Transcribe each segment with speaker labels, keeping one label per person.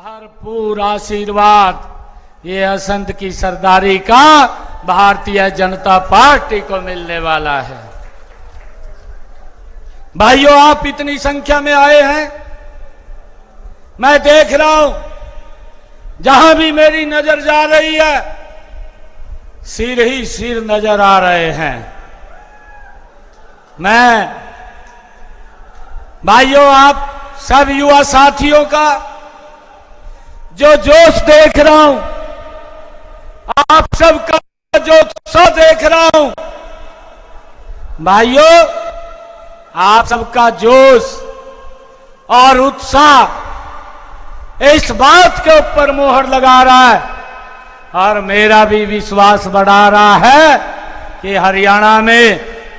Speaker 1: भरपूर आशीर्वाद ये असंत की सरदारी का भारतीय जनता पार्टी को मिलने वाला है। भाइयों, आप इतनी संख्या में आए हैं, मैं देख रहा हूं जहां भी मेरी नजर जा रही है सिर ही सिर नजर आ रहे हैं। मैं भाइयों आप सब युवा साथियों का जो जोश देख रहा हूं, आप सबका जो उत्साह देख रहा हूं, भाइयों आप सबका जोश और उत्साह इस बात के ऊपर मोहर लगा रहा है और मेरा भी विश्वास बढ़ा रहा है कि हरियाणा में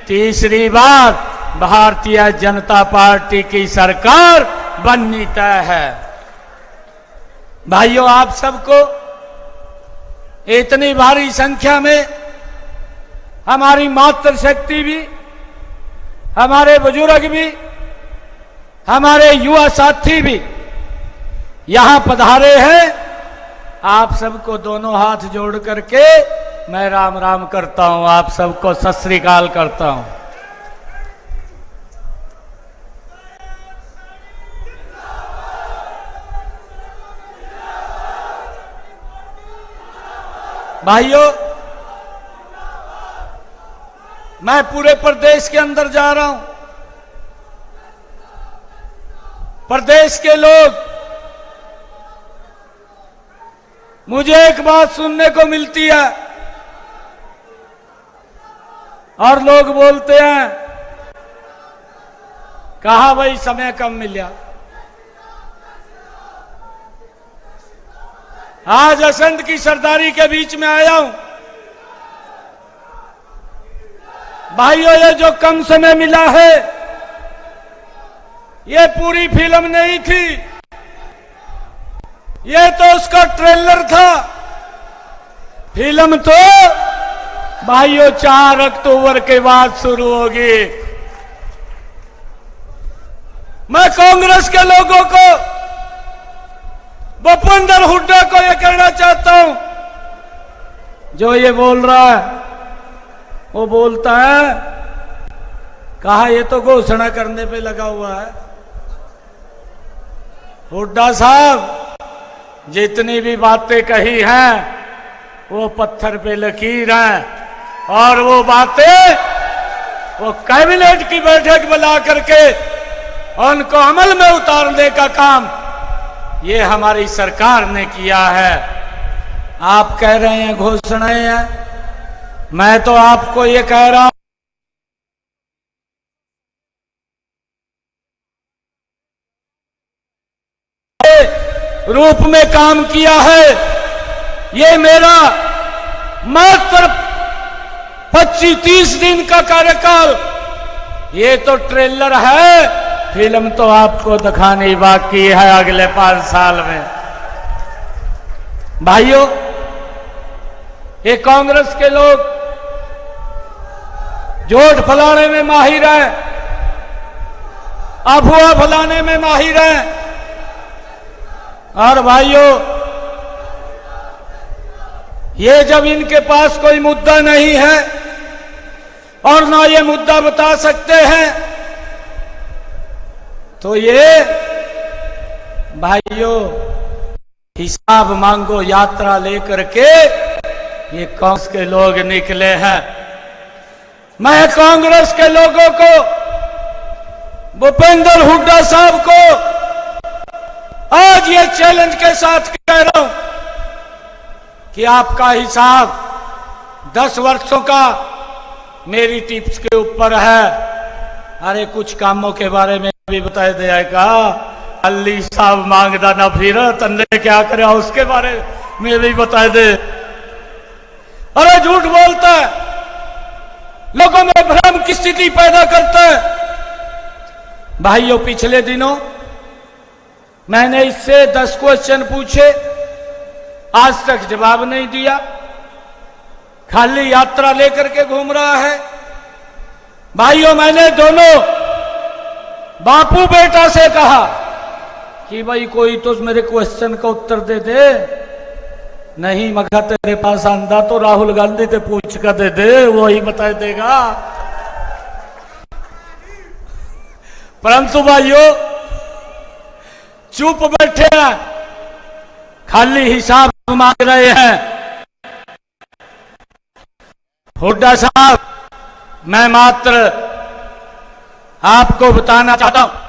Speaker 1: तीसरी बार भारतीय जनता पार्टी की सरकार बननी तय है। भाइयों, आप सबको इतनी भारी संख्या में हमारी मातृशक्ति भी, हमारे बुजुर्ग भी, हमारे युवा साथी भी यहां पधारे हैं। आप सबको दोनों हाथ जोड़ करके मैं राम राम करता हूं, आप सबको सत श्री अकाल करता हूं। भाइयों, मैं पूरे प्रदेश के अंदर जा रहा हूं। प्रदेश के लोग, मुझे एक बात सुनने को मिलती है और लोग बोलते हैं कहा भाई समय कम मिला। आज असंत की सरदारी के बीच में आया हूं। भाइयों, ये जो कम समय मिला है ये पूरी फिल्म नहीं थी, ये तो उसका ट्रेलर था। फिल्म तो भाइयों 4 अक्टूबर के बाद शुरू होगी। मैं कांग्रेस के लोगों को, भूपेंद्र हुड्डा को यह कहना चाहता हूं, जो ये बोल रहा है वो बोलता है कहा ये तो घोषणा करने पे लगा हुआ है। हुड्डा साहब, जितनी भी बातें कही हैं वो पत्थर पे लकीर हैं और वो बातें वो कैबिनेट की बैठक बुला करके उनको अमल में उतारने का काम ये हमारी सरकार ने किया है। आप कह रहे हैं घोषणाएं हैं, मैं तो आपको ये कह रहा हूं रूप में काम किया है। ये मेरा मात्र 25-30 दिन का कार्यकाल, ये तो ट्रेलर है, फिल्म तो आपको दिखानी बाकी है अगले 5 साल में। भाइयों, ये कांग्रेस के लोग जोड़ फैलाने में माहिर है, अफवाह फैलाने में माहिर है। और भाइयों, ये जब इनके पास कोई मुद्दा नहीं है और ना ये मुद्दा बता सकते हैं तो ये भाइयों हिसाब मांगो यात्रा लेकर के ये कांग्रेस के लोग निकले हैं। मैं कांग्रेस के लोगों को, भूपेंद्र हुड्डा साहब को आज ये चैलेंज के साथ कह रहा हूं कि आपका हिसाब 10 वर्षों का मेरी टिप्स के ऊपर है। अरे कुछ कामों के बारे में भी बता देगा। अली साहब मांगदा ना फिर तन्ने क्या करे उसके बारे में भी बता दे। अरे झूठ बोलता है, लोगों में भ्रम की स्थिति पैदा करता है। भाइयों, पिछले दिनों मैंने इससे 10 क्वेश्चन पूछे, आज तक जवाब नहीं दिया, खाली यात्रा लेकर के घूम रहा है। भाइयों, मैंने दोनों बापू बेटा से कहा कि भाई कोई तो मेरे क्वेश्चन का उत्तर दे दे। नहीं मगर तेरे पास आंदा तो राहुल गांधी से पूछ कर दे दे, वही बता देगा। परंतु भाइयों चुप बैठे हैं, खाली हिसाब मांग रहे हैं। हुड्डा साहब, मैं मात्र आपको बताना चाहता हूं,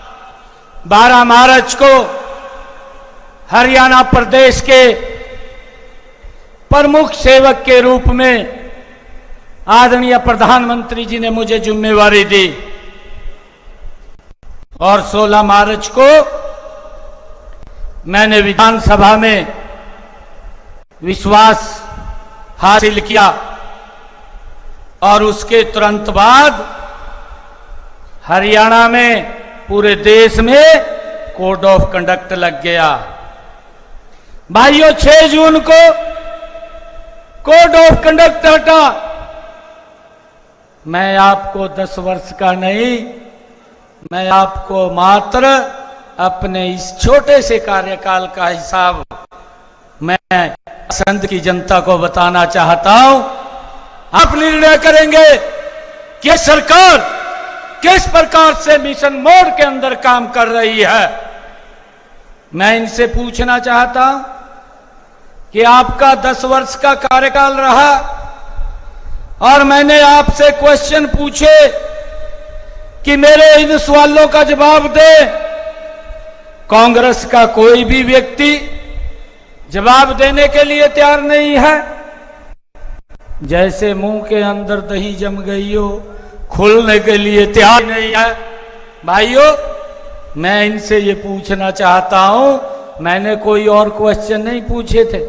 Speaker 1: 12 मार्च को हरियाणा प्रदेश के प्रमुख सेवक के रूप में आदरणीय प्रधानमंत्री जी ने मुझे जिम्मेवारी दी और 16 मार्च को मैंने विधानसभा में विश्वास हासिल किया और उसके तुरंत बाद हरियाणा में पूरे देश में कोड ऑफ कंडक्ट लग गया। भाइयों 6 जून को कोड ऑफ कंडक्ट हटा। मैं आपको 10 वर्ष का नहीं, मैं आपको मात्र अपने इस छोटे से कार्यकाल का हिसाब मैं संघ की जनता को बताना चाहता हूं। आप निर्णय करेंगे कि सरकार किस प्रकार से मिशन मोड के अंदर काम कर रही है। मैं इनसे पूछना चाहता हूं कि आपका 10 वर्ष का कार्यकाल रहा और मैंने आपसे क्वेश्चन पूछे कि मेरे इन सवालों का जवाब दे। कांग्रेस का कोई भी व्यक्ति जवाब देने के लिए तैयार नहीं है। जैसे मुंह के अंदर दही जम गई हो, खुलने के लिए तैयार नहीं है। भाइयों मैं इनसे ये पूछना चाहता हूं, मैंने कोई और क्वेश्चन नहीं पूछे थे,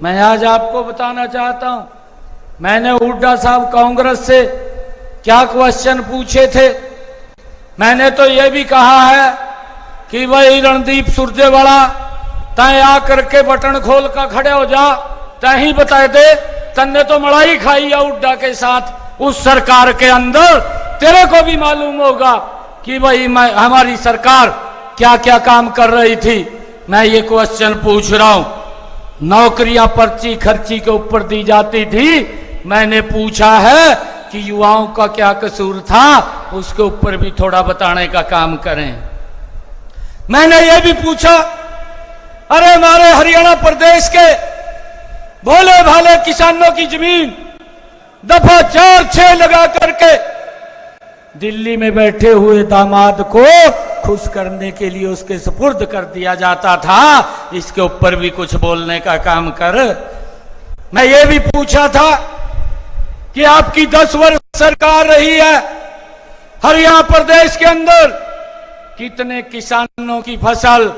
Speaker 1: मैं आज आपको बताना चाहता हूं मैंने हुड्डा साहब कांग्रेस से क्या क्वेश्चन पूछे थे। मैंने तो ये भी कहा है कि भाई रणदीप सुरजेवाला तय आकर के बटन खोल कर खड़े हो जा, तय ही बता दे, तन्ने तो मड़ाई खाई है हुड्डा के साथ उस सरकार के अंदर, तेरे को भी मालूम होगा कि भाई हमारी सरकार क्या क्या काम कर रही थी। मैं ये क्वेश्चन पूछ रहा हूं। नौकरियां पर्ची खर्ची के ऊपर दी जाती थी, मैंने पूछा है कि युवाओं का क्या कसूर था, उसके ऊपर भी थोड़ा बताने का काम करें। मैंने ये भी पूछा, अरे हमारे हरियाणा प्रदेश के भोले भाले किसानों की जमीन दफा 4-6 लगा करके दिल्ली में बैठे हुए दामाद को खुश करने के लिए उसके सुपुर्द कर दिया जाता था, इसके ऊपर भी कुछ बोलने का काम कर। मैं ये भी पूछा था कि आपकी 10 वर्ष सरकार रही है, हरियाणा प्रदेश के अंदर कितने किसानों की फसल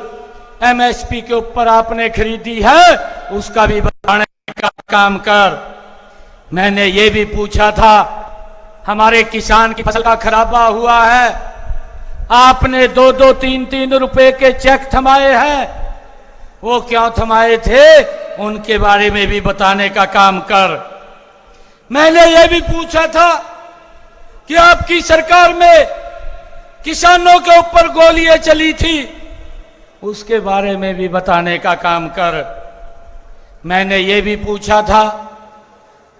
Speaker 1: एमएसपी के ऊपर आपने खरीदी है, उसका भी बताने का काम कर। मैंने ये भी पूछा था, हमारे किसान की फसल का खराबा हुआ है, आपने 2-2, 3-3 रुपए के चेक थमाए हैं, वो क्यों थमाए थे, उनके बारे में भी बताने का काम कर। मैंने ये भी पूछा था कि आपकी सरकार में किसानों के ऊपर गोलियां चली थी, उसके बारे में भी बताने का काम कर। मैंने ये भी पूछा था,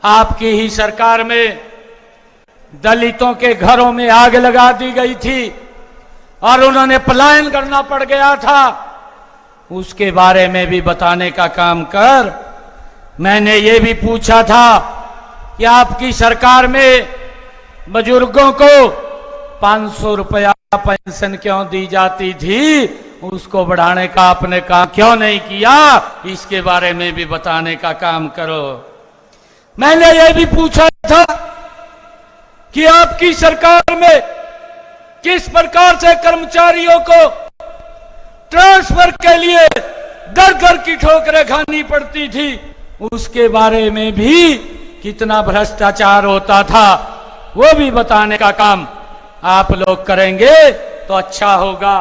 Speaker 1: आपकी ही सरकार में दलितों के घरों में आग लगा दी गई थी और उन्होंने पलायन करना पड़ गया था, उसके बारे में भी बताने का काम कर। मैंने ये भी पूछा था कि आपकी सरकार में बुजुर्गों को 500 रुपया पेंशन क्यों दी जाती थी, उसको बढ़ाने का आपने काम क्यों नहीं किया, इसके बारे में भी बताने का काम करो। मैंने ये भी पूछा था कि आपकी सरकार में किस प्रकार से कर्मचारियों को ट्रांसफर के लिए दर दर की ठोकरें खानी पड़ती थी, उसके बारे में भी कितना भ्रष्टाचार होता था, वो भी बताने का काम आप लोग करेंगे तो अच्छा होगा।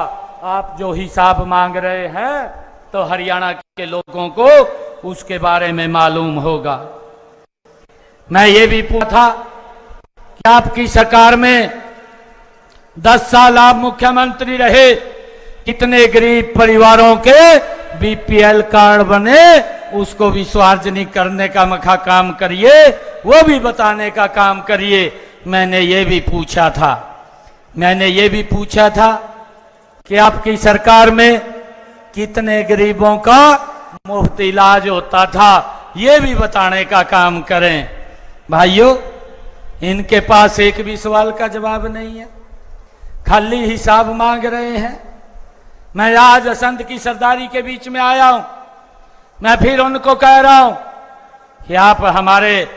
Speaker 1: आप जो हिसाब मांग रहे हैं तो हरियाणा के लोगों को उसके बारे में मालूम होगा। मैं ये भी पूछा था कि आपकी सरकार में 10 साल आप मुख्यमंत्री रहे, कितने गरीब परिवारों के बीपीएल कार्ड बने, उसको भी सार्वजनिक करने का मखा काम करिए, वो भी बताने का काम करिए। मैंने ये भी पूछा था कि आपकी सरकार में कितने गरीबों का मुफ्त इलाज होता था, ये भी बताने का काम करें। भाइयों, इनके पास एक भी सवाल का जवाब नहीं है, खाली हिसाब मांग रहे हैं। मैं आज असंध की सरदारी के बीच में आया हूं, मैं फिर उनको कह रहा हूं कि आप हमारे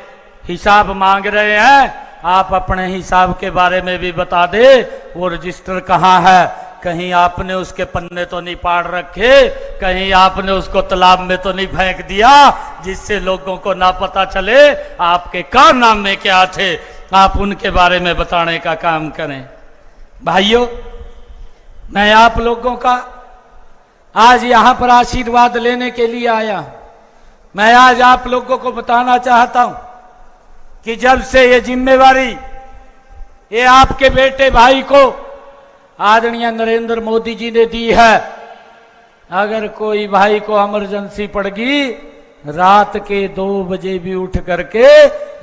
Speaker 1: हिसाब मांग रहे हैं, आप अपने हिसाब के बारे में भी बता दे। वो रजिस्टर कहाँ है? कहीं आपने उसके पन्ने तो नहीं पाड़ रखे, कहीं आपने उसको तालाब में तो नहीं फेंक दिया, जिससे लोगों को ना पता चले आपके कारनामे क्या थे। आप उनके बारे में बताने का काम करें। भाइयों, मैं आप लोगों का आज यहां पर आशीर्वाद लेने के लिए आया हूं। मैं आज आप लोगों को बताना चाहता हूं कि जब से ये जिम्मेवारी ये आपके बेटे भाई को आदरणीय नरेंद्र मोदी जी ने दी है, अगर कोई भाई को इमरजेंसी पड़गी, रात के 2 बजे भी उठ करके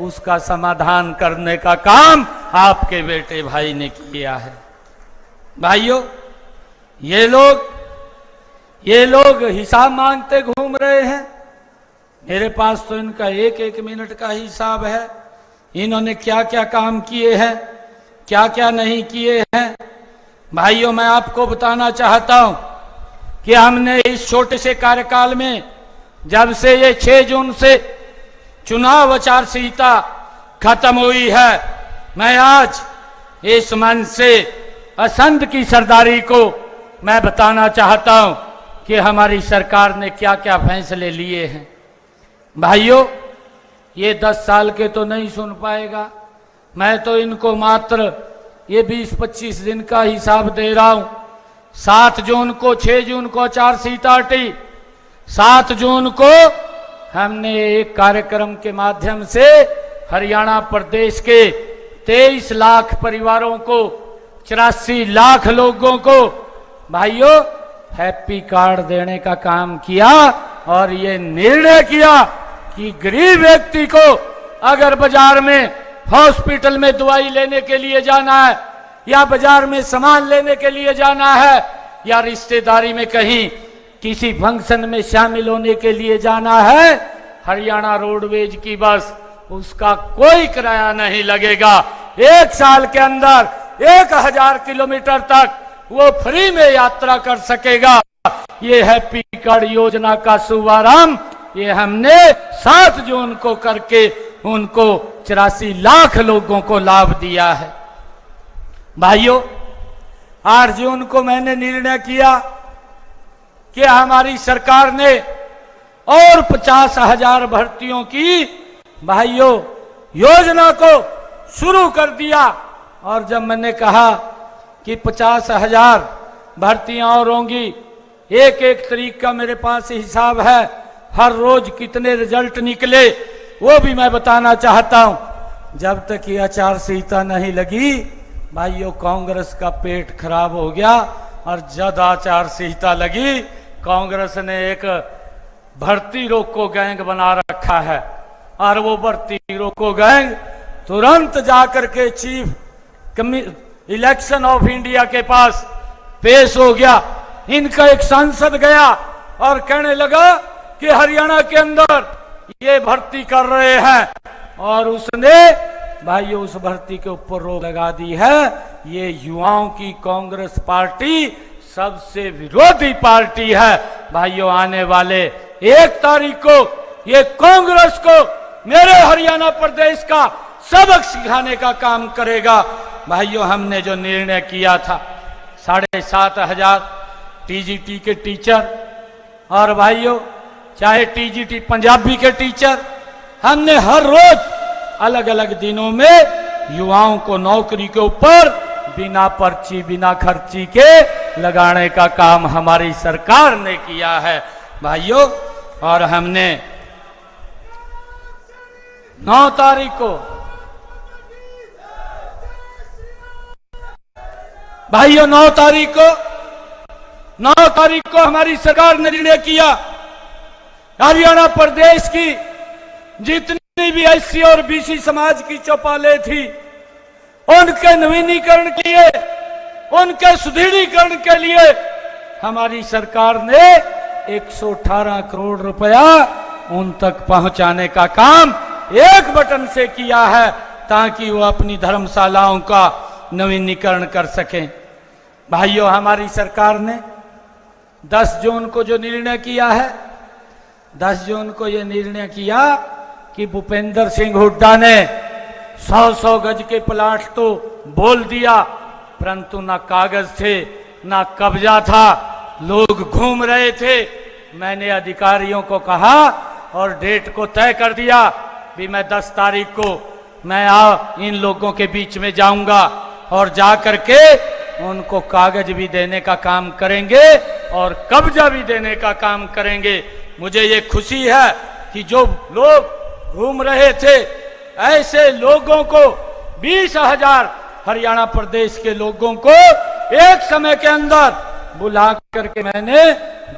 Speaker 1: उसका समाधान करने का काम आपके बेटे भाई ने किया है। भाइयों, ये लोग हिसाब मांगते घूम रहे हैं। मेरे पास तो इनका एक मिनट का हिसाब है, इन्होंने क्या क्या काम किए हैं, क्या क्या नहीं किए हैं। भाइयों, मैं आपको बताना चाहता हूं कि हमने इस छोटे से कार्यकाल में, जब से ये 6 जून से चुनाव आचार संहिता खत्म हुई है, मैं आज इस मंच से असंध की सरदारी को मैं बताना चाहता हूं कि हमारी सरकार ने क्या क्या फैसले लिए हैं। भाइयों, ये 10 साल के तो नहीं सुन पाएगा, मैं तो इनको मात्र ये 20-25 दिन का हिसाब दे रहा हूं। 7 जून को 6 जून को आचार संहिता हटी, 7 जून को हमने एक कार्यक्रम के माध्यम से हरियाणा प्रदेश के 23 लाख परिवारों को, 84 लाख लोगों को भाइयों हैप्पी कार्ड देने का काम किया और ये निर्णय किया कि गरीब व्यक्ति को अगर बाजार में, हॉस्पिटल में दवाई लेने के लिए जाना है, या बाजार में सामान लेने के लिए जाना है, या रिश्तेदारी में कहीं किसी फंक्शन में शामिल होने के लिए जाना है, हरियाणा रोडवेज की बस, उसका कोई किराया नहीं लगेगा। 1 साल के अंदर 1000 किलोमीटर तक वो फ्री में यात्रा कर सकेगा। ये हैप्पी कार्ड योजना का शुभारंभ ये हमने 7 जून को करके उनको 84 लाख लोगों को लाभ दिया है। भाइयों, 8 जून को मैंने निर्णय किया कि हमारी सरकार ने और 50,000 भर्तियों की भाइयों योजना को शुरू कर दिया। और जब मैंने कहा कि 50,000 भर्तियां और होंगी, एक तारीख का मेरे पास हिसाब है, हर रोज कितने रिजल्ट निकले वो भी मैं बताना चाहता हूं। जब तक ये आचार संहिता नहीं लगी भाइयों, कांग्रेस का पेट खराब हो गया, और जब आचार संहिता लगी, कांग्रेस ने एक भर्ती रोको गैंग बना रखा है, और वो भर्ती रोको गैंग तुरंत जाकर के चीफ इलेक्शन ऑफ इंडिया के पास पेश हो गया। इनका एक सांसद गया और कहने लगा कि हरियाणा के अंदर ये भर्ती कर रहे हैं, और उसने भाइयों उस भर्ती के ऊपर रोक लगा दी है। ये युवाओं की कांग्रेस पार्टी सबसे विरोधी पार्टी है। भाइयों, आने वाले 1 तारीख को ये कांग्रेस को मेरे हरियाणा प्रदेश का सबक सिखाने का काम करेगा। भाइयों, हमने जो निर्णय किया था 7,500 टीजीटी के टीचर, और भाइयों चाहे टीजीटी पंजाबी के टीचर, हमने हर रोज अलग अलग दिनों में युवाओं को नौकरी के ऊपर बिना पर्ची बिना खर्ची के लगाने का काम हमारी सरकार ने किया है भाइयों। और हमने 9 तारीख को भाइयों 9 9 तारीख को हमारी सरकार ने निर्णय किया, हरियाणा प्रदेश की जितनी भी एससी और बीसी समाज की चौपालें थी, उनके नवीनीकरण के लिए, उनके सुदृढ़ीकरण के लिए हमारी सरकार ने 118 करोड़ रुपया उन तक पहुंचाने का काम एक बटन से किया है, ताकि वो अपनी धर्मशालाओं का नवीनीकरण कर सकें। भाइयों, हमारी सरकार ने 10 जून को जो निर्णय किया है, 10 जून को ये निर्णय किया कि भूपेंद्र सिंह हुड्डा ने 100-100 गज के प्लाट तो बोल दिया, परंतु ना कागज थे, ना कब्जा था, लोग घूम रहे थे। मैंने अधिकारियों को कहा और डेट को तय कर दिया भी मैं 10 तारीख को मैं इन लोगों के बीच में जाऊंगा और जा करके उनको कागज भी देने का काम करेंगे और कब्जा भी देने का काम करेंगे। मुझे ये खुशी है कि जो लोग घूम रहे थे, ऐसे लोगों को 20,000 हरियाणा प्रदेश के लोगों को एक समय के अंदर बुला करके मैंने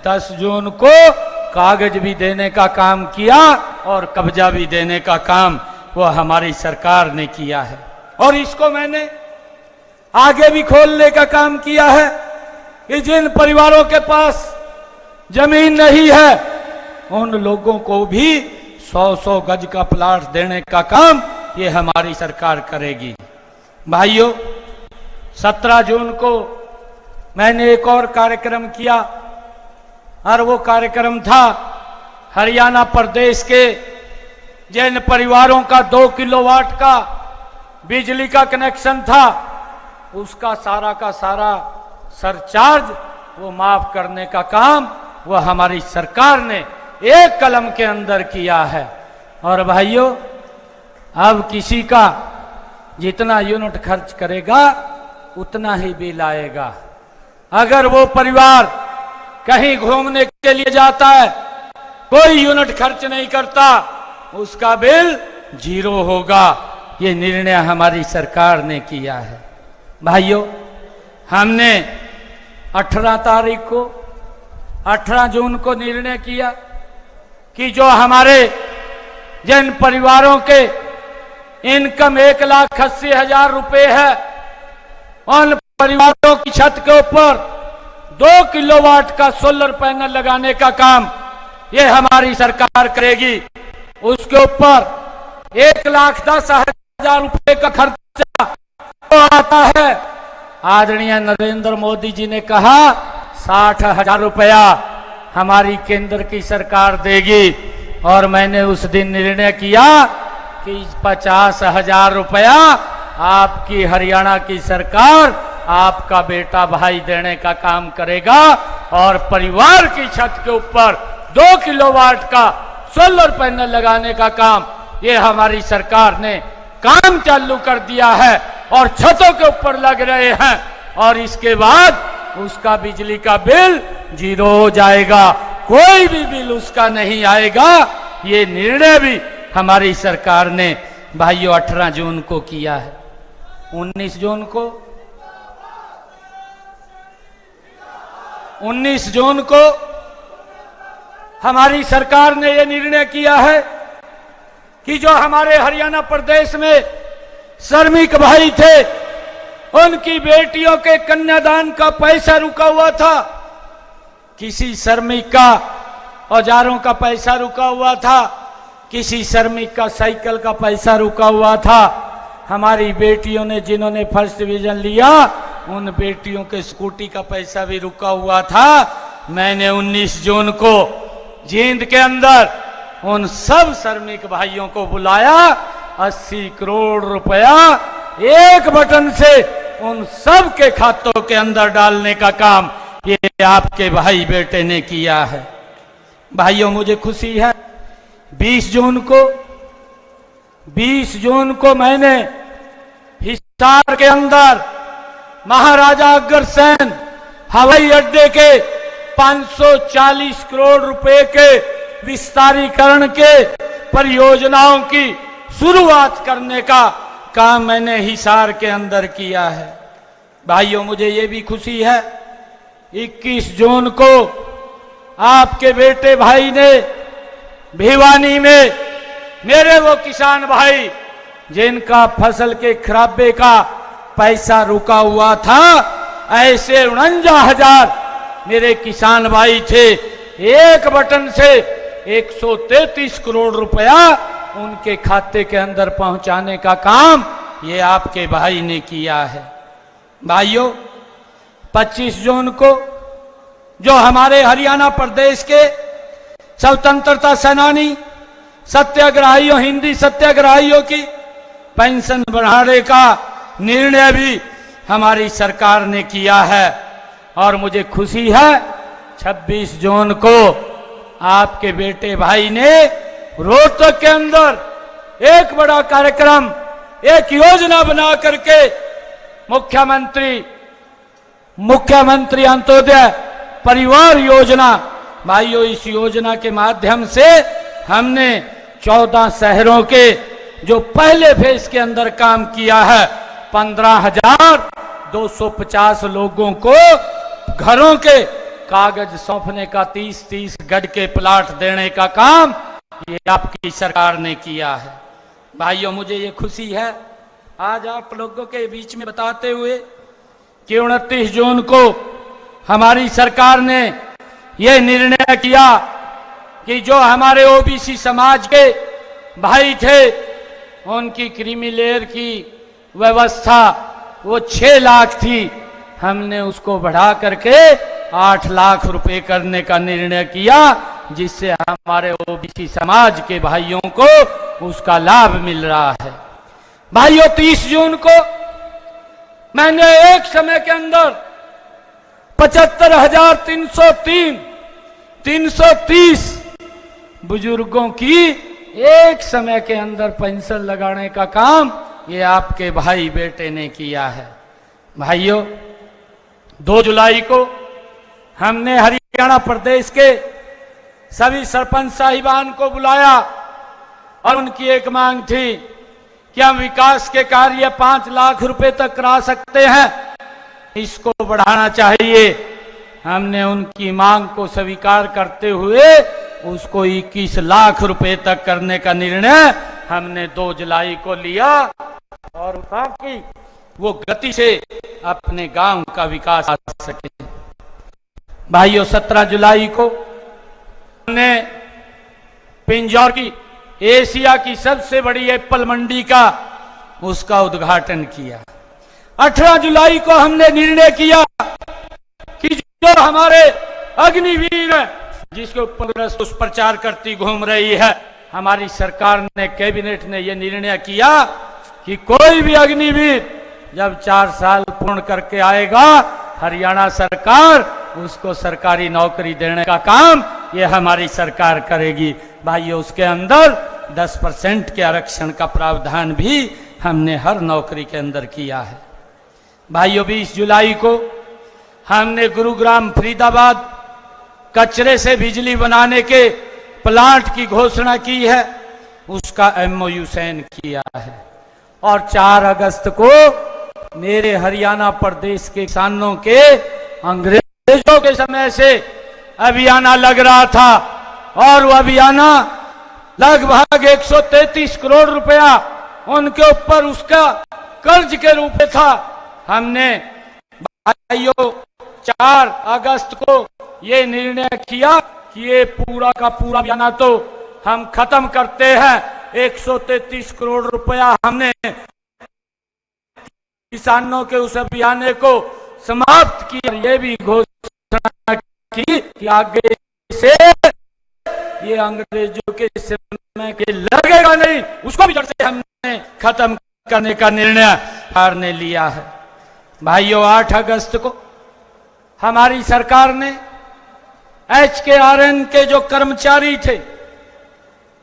Speaker 1: 10 जून को कागज भी देने का काम किया और कब्जा भी देने का काम वो हमारी सरकार ने किया है। और इसको मैंने आगे भी खोलने का काम किया है कि जिन परिवारों के पास जमीन नहीं है, उन लोगों को भी 100-100 गज का प्लाट देने का काम ये हमारी सरकार करेगी। भाइयों, 17 जून को मैंने एक और कार्यक्रम किया और वो कार्यक्रम था हरियाणा प्रदेश के जिन परिवारों का 2 किलोवाट का बिजली का कनेक्शन था, उसका सारा का सारा सरचार्ज वो माफ करने का काम वो हमारी सरकार ने एक कलम के अंदर किया है। और भाइयों, अब किसी का जितना यूनिट खर्च करेगा उतना ही बिल आएगा। अगर वो परिवार कहीं घूमने के लिए जाता है, कोई यूनिट खर्च नहीं करता, उसका बिल 0 होगा। ये निर्णय हमारी सरकार ने किया है। भाइयों, हमने 18 तारीख को 18 जून को निर्णय किया कि जो हमारे जिन परिवारों के इनकम 1,80,000 रुपए है, उन परिवारों की छत के ऊपर 2 किलोवाट का सोलर पैनल लगाने का काम ये हमारी सरकार करेगी। उसके ऊपर 1,10,000 रुपए का खर्चा तो आता है। आदरणीय नरेंद्र मोदी जी ने कहा 60,000 रुपया हमारी केंद्र की सरकार देगी, और मैंने उस दिन निर्णय किया कि 50,000 रुपया आपकी हरियाणा की सरकार आपका बेटा भाई देने का काम करेगा, और परिवार की छत के ऊपर 2 किलोवाट का सोलर पैनल लगाने का काम ये हमारी सरकार ने काम चालू कर दिया है और छतों के ऊपर लग रहे हैं, और इसके बाद उसका बिजली का बिल 0 हो जाएगा, कोई भी बिल उसका नहीं आएगा। ये निर्णय भी हमारी सरकार ने भाइयों 18 जून को किया है। 19 जून को हमारी सरकार ने यह निर्णय किया है कि जो हमारे हरियाणा प्रदेश में श्रमिक भाई थे, उनकी बेटियों के कन्यादान का पैसा रुका हुआ था, किसी श्रमिक का औजारों का पैसा रुका हुआ था, किसी श्रमिक का साइकिल का पैसा रुका हुआ था। हमारी बेटियों ने जिन्होंने फर्स्ट डिवीजन लिया, उन बेटियों के स्कूटी का पैसा भी रुका हुआ था। मैंने 19 जून को जींद के अंदर उन सब श्रमिक भाइयों को बुलाया, 80 करोड़ रुपया एक बटन से उन सब के खातों के अंदर डालने का काम ये आपके भाई बेटे ने किया है। भाइयों, मुझे खुशी है 20 जून को मैंने हिसार के अंदर महाराजा अग्रसेन हवाई अड्डे के 540 करोड़ रुपए के विस्तारीकरण के परियोजनाओं की शुरुआत करने का काम मैंने हिसार के अंदर किया है। भाइयों, मुझे ये भी खुशी है 21 जून को आपके बेटे भाई ने भिवानी में मेरे वो किसान भाई जिनका फसल के खराबे का पैसा रुका हुआ था, ऐसे 49,000 मेरे किसान भाई थे, एक बटन से 133 करोड़ रुपया उनके खाते के अंदर पहुंचाने का काम ये आपके भाई ने किया है। भाइयों, 25 जून को जो हमारे हरियाणा प्रदेश के स्वतंत्रता सेनानी सत्याग्रहियों, हिंदी सत्याग्रहियों की पेंशन बढ़ाने का निर्णय भी हमारी सरकार ने किया है। और मुझे खुशी है 26 जून को आपके बेटे भाई ने रोहतक के अंदर एक बड़ा कार्यक्रम, एक योजना बना करके मुख्यमंत्री अंत्योदय परिवार योजना, भाइयों इस योजना के माध्यम से हमने 14 शहरों के जो पहले फेज के अंदर काम किया है, 15,250 लोगों को घरों के कागज सौंपने का, 30-30 गज के प्लाट देने का काम ये आपकी सरकार ने किया है। भाइयों, मुझे ये खुशी है आज आप लोगों के बीच में बताते हुए कि 29 जून को हमारी सरकार ने ये निर्णय किया कि जो हमारे ओबीसी समाज के भाई थे उनकी क्रीमी लेयर की व्यवस्था वो 6 लाख थी, हमने उसको बढ़ा करके 8 लाख रुपए करने का निर्णय किया, जिससे हमारे ओबीसी समाज के भाइयों को उसका लाभ मिल रहा है। भाइयों, 30 जून को मैंने एक समय के अंदर 75,330 बुजुर्गों की एक समय के अंदर पेंशन लगाने का काम ये आपके भाई बेटे ने किया है। भाइयों, 2 जुलाई को हमने हरियाणा प्रदेश के सभी सरपंच साहिबान को बुलाया और उनकी एक मांग थी कि हम विकास के कार्य 5 लाख रुपए तक करा सकते हैं, इसको बढ़ाना चाहिए। हमने उनकी मांग को स्वीकार करते हुए उसको 21 लाख रुपए तक करने का निर्णय हमने 2 जुलाई को लिया और ताकि वो गति से अपने गांव का विकास आ सके। भाइयों, 17 जुलाई को हमने पिंजौर की एशिया की सबसे बड़ी एप्पल मंडी का उसका उद्घाटन किया। 18 जुलाई को हमने निर्णय किया कि जो हमारे अग्निवीर है जिसके ऊपर दुष्प्रचार करती घूम रही है, हमारी सरकार ने, कैबिनेट ने यह निर्णय किया कि कोई भी अग्निवीर जब 4 साल पूर्ण करके आएगा, हरियाणा सरकार उसको सरकारी नौकरी देने का काम ये हमारी सरकार करेगी। भाइयों, उसके अंदर 10% के आरक्षण का प्रावधान भी हमने हर नौकरी के अंदर किया है। भाइयों, 20 जुलाई को हमने गुरुग्राम फरीदाबाद कचरे से बिजली बनाने के प्लांट की घोषणा की है, उसका MOU साइन किया है। और 4 अगस्त को मेरे हरियाणा प्रदेश के किसानों के अंग्रेजों के समय से अभियाना लग रहा था और वो अभियाना लगभग 133 करोड़ रुपया उनके ऊपर उसका कर्ज के रूप में था। हमने भाइयों 4 अगस्त को ये निर्णय किया कि ये पूरा का पूरा अभियाना तो हम खत्म करते हैं। 133 करोड़ रुपया हमने किसानों के उस अभियान को समाप्त किया। ये भी घोषणा की कि आगे से ये अंग्रेजों के समय के लगेगा नहीं, उसको भी जड़ से हमने खत्म करने का निर्णय सरकार ने लिया है। भाइयों, 8 अगस्त को हमारी सरकार ने HKRN के जो कर्मचारी थे,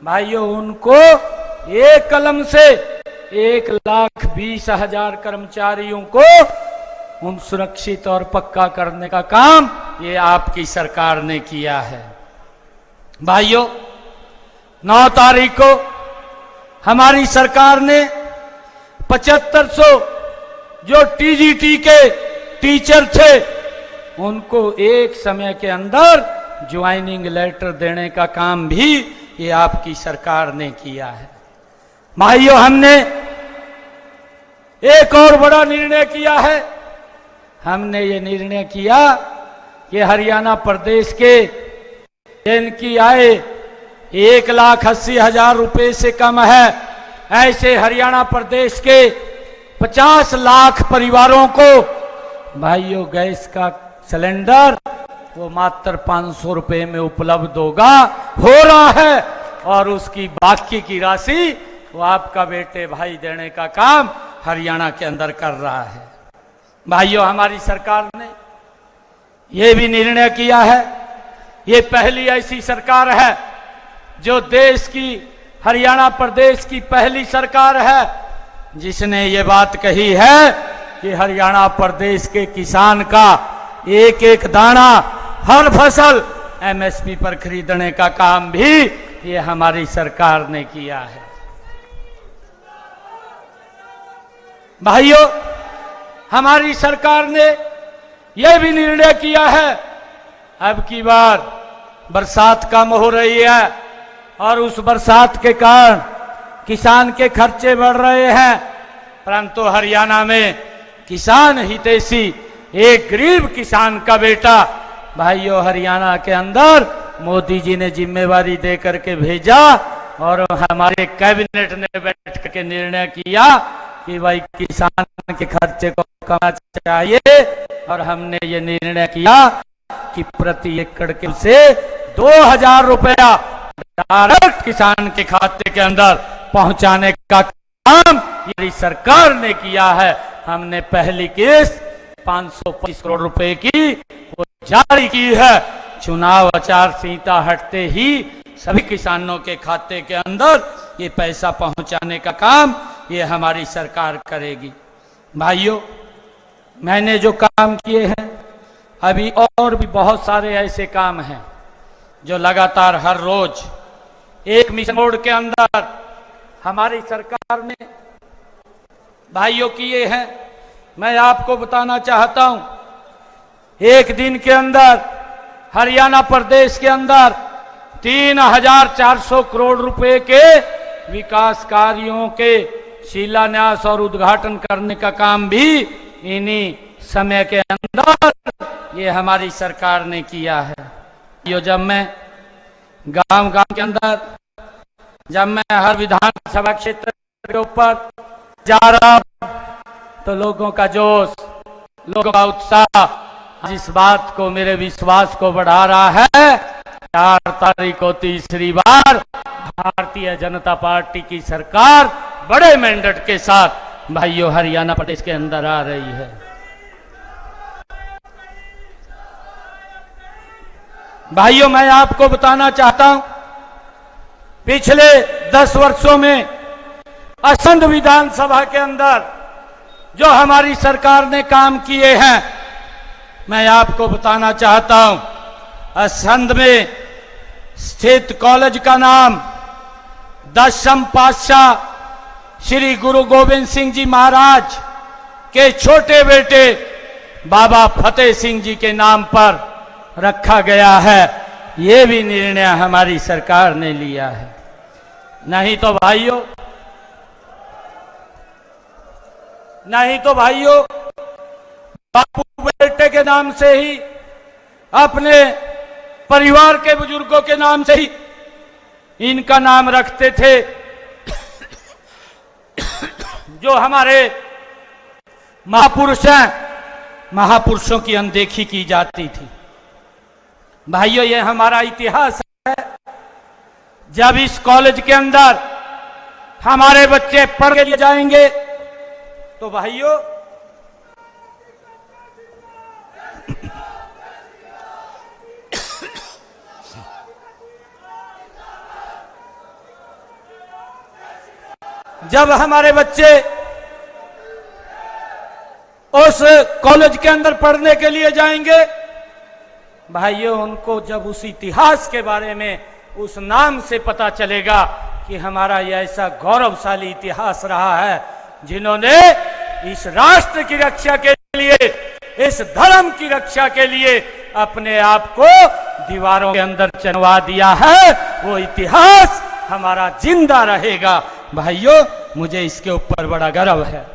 Speaker 1: भाइयों उनको एक कलम से 1,20,000 कर्मचारियों को उन सुरक्षित और पक्का करने का काम ये आपकी सरकार ने किया है। भाइयों, 9 तारीख को हमारी सरकार ने 7500 जो TGT के टीचर थे उनको एक समय के अंदर ज्वाइनिंग लेटर देने का काम भी ये आपकी सरकार ने किया है। भाइयों, हमने एक और बड़ा निर्णय किया है। हमने ये निर्णय किया कि हरियाणा प्रदेश के जिनकी आय 1,80,000 रुपए से कम है, ऐसे हरियाणा प्रदेश के 50 लाख परिवारों को भाइयों गैस का सिलेंडर वो मात्र 500 रुपए में उपलब्ध हो रहा है, और उसकी बाकी की राशि वो आपका बेटे भाई देने का काम हरियाणा के अंदर कर रहा है। भाइयों, हमारी सरकार ने ये भी निर्णय किया है, ये पहली ऐसी सरकार है जो देश की, हरियाणा प्रदेश की पहली सरकार है जिसने ये बात कही है कि हरियाणा प्रदेश के किसान का एक एक दाना, हर फसल एमएसपी पर खरीदने का काम भी ये हमारी सरकार ने किया है। भाइयों, हमारी सरकार ने यह भी निर्णय किया है, अब की बार बरसात कम हो रही है और उस बरसात के कारण किसान के खर्चे बढ़ रहे हैं, परंतु हरियाणा में किसान हितैषी एक गरीब किसान का बेटा भाइयों हरियाणा के अंदर मोदी जी ने जिम्मेवारी दे करके भेजा, और हमारे कैबिनेट ने बैठ करके निर्णय किया कि भाई किसान के खर्चे को कमाना चाहिए, और हमने ये निर्णय किया कि प्रति एकड़ के से 2,000 रुपया डायरेक्ट किसान के खाते के अंदर पहुंचाने का काम हमारी सरकार ने किया है। हमने पहली किस्त 525 करोड़ रुपए की वो जारी की है। चुनाव आचार संहिता हटते ही सभी किसानों के खाते के अंदर ये पैसा पहुंचाने का काम ये हमारी सरकार करेगी। भाइयों, मैंने जो काम किए हैं, अभी और भी बहुत सारे ऐसे काम हैं जो लगातार हर रोज एक मिशन मोड के अंदर हमारी सरकार ने भाइयों किए हैं। मैं आपको बताना चाहता हूं, एक दिन के अंदर हरियाणा प्रदेश के अंदर 3,400 करोड़ रुपए के विकास कार्यों के शिलान्यास और उद्घाटन करने का काम भी इन्हीं समय के अंदर ये हमारी सरकार ने किया है। यो जब मैं गांव-गांव के अंदर, जब मैं हर विधानसभा क्षेत्र के ऊपर जा रहा तो लोगों का जोश, लोगों का उत्साह इस बात को, मेरे विश्वास को बढ़ा रहा है। 4 तारीख को तीसरी बार भारतीय जनता पार्टी की सरकार बड़े मैंडेट के साथ भाइयों हरियाणा प्रदेश के अंदर आ रही है। भाइयों, मैं आपको बताना चाहता हूं, पिछले 10 वर्षों में असंध विधानसभा के अंदर जो हमारी सरकार ने काम किए हैं, मैं आपको बताना चाहता हूं। असंध में स्थित कॉलेज का नाम 10म पातशाह श्री गुरु गोविंद सिंह जी महाराज के छोटे बेटे बाबा फतेह सिंह जी के नाम पर रखा गया है। ये भी निर्णय हमारी सरकार ने लिया है। नहीं तो भाइयों बापू बेटे के नाम से ही, अपने परिवार के बुजुर्गों के नाम से ही इनका नाम रखते थे। जो हमारे महापुरुष हैं, महापुरुषों की अनदेखी की जाती थी। भाइयों, ये हमारा इतिहास है। जब इस कॉलेज के अंदर हमारे बच्चे पढ़ के लिए जाएंगे तो भाइयों जब हमारे बच्चे उस कॉलेज के अंदर पढ़ने के लिए जाएंगे, भाइयों उनको जब उस इतिहास के बारे में, उस नाम से पता चलेगा कि हमारा यह ऐसा गौरवशाली इतिहास रहा है जिन्होंने इस राष्ट्र की रक्षा के लिए इस धर्म की रक्षा के लिए अपने आप को दीवारों के अंदर चनवा दिया है, वो इतिहास हमारा जिंदा रहेगा। भाइयों, मुझे इसके ऊपर बड़ा गर्व है।